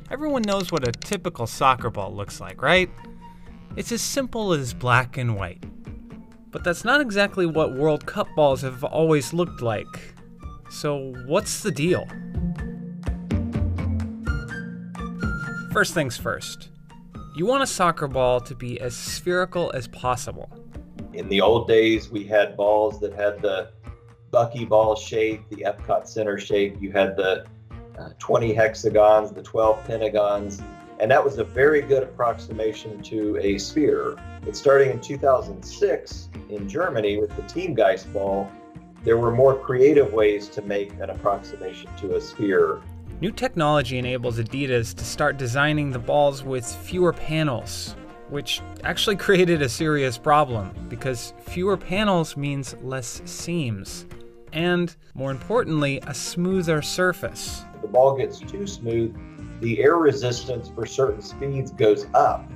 Everyone knows what a typical soccer ball looks like, right? It's as simple as black and white. But that's not exactly what World Cup balls have always looked like. So what's the deal? First things first, you want a soccer ball to be as spherical as possible. In the old days, we had balls that had the buckyball shape, the Epcot Center shape. You had the 20 hexagons, the 12 pentagons, and that was a very good approximation to a sphere. But starting in 2006 in Germany with the Teamgeist ball, there were more creative ways to make an approximation to a sphere. New technology enables Adidas to start designing the balls with fewer panels, which actually created a serious problem because fewer panels means less seams. And, more importantly, a smoother surface. If the ball gets too smooth, the air resistance for certain speeds goes up.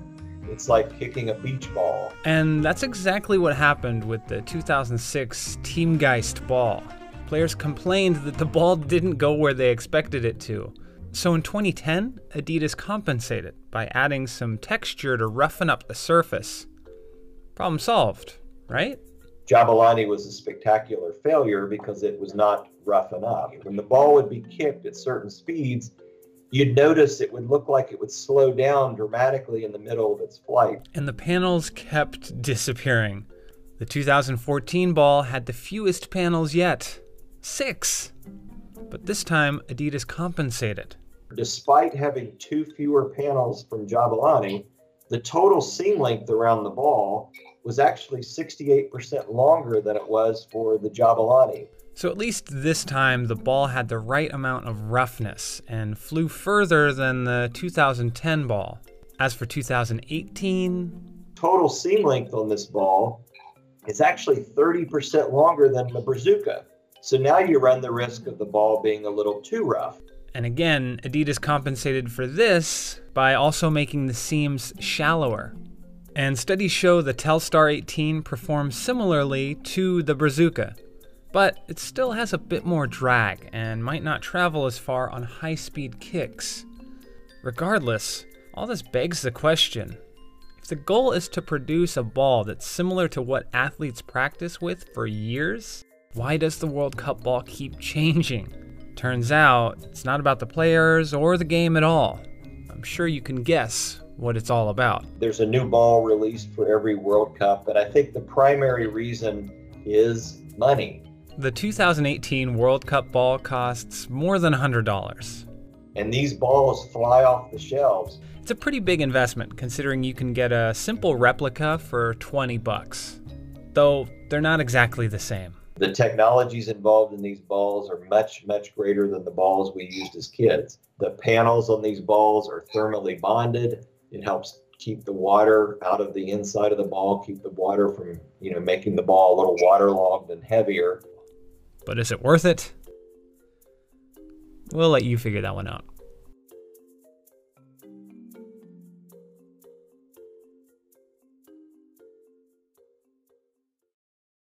It's like kicking a beach ball. And that's exactly what happened with the 2006 Teamgeist ball. Players complained that the ball didn't go where they expected it to. So in 2010, Adidas compensated by adding some texture to roughen up the surface. Problem solved, right? Jabulani was a spectacular failure because it was not rough enough. When the ball would be kicked at certain speeds, you'd notice it would look like it would slow down dramatically in the middle of its flight. And the panels kept disappearing. The 2014 ball had the fewest panels yet, 6. But this time, Adidas compensated. Despite having 2 fewer panels from Jabulani, the total seam length around the ball was actually 68% longer than it was for the Jabulani. So at least this time, the ball had the right amount of roughness and flew further than the 2010 ball. As for 2018... total seam length on this ball is actually 30% longer than the Brazuca. So now you run the risk of the ball being a little too rough. And again, Adidas compensated for this by also making the seams shallower. And studies show the Telstar 18 performs similarly to the Brazuca, but it still has a bit more drag and might not travel as far on high-speed kicks. Regardless, all this begs the question, if the goal is to produce a ball that's similar to what athletes practice with for years, why does the World Cup ball keep changing? Turns out, it's not about the players or the game at all. I'm sure you can guess what it's all about. There's a new ball released for every World Cup, and I think the primary reason is money. The 2018 World Cup ball costs more than $100. And these balls fly off the shelves. It's a pretty big investment considering you can get a simple replica for $20. Though they're not exactly the same. The technologies involved in these balls are much, much greater than the balls we used as kids. The panels on these balls are thermally bonded. It helps keep the water out of the inside of the ball, keep the water from, making the ball a little waterlogged and heavier. But is it worth it? We'll let you figure that one out.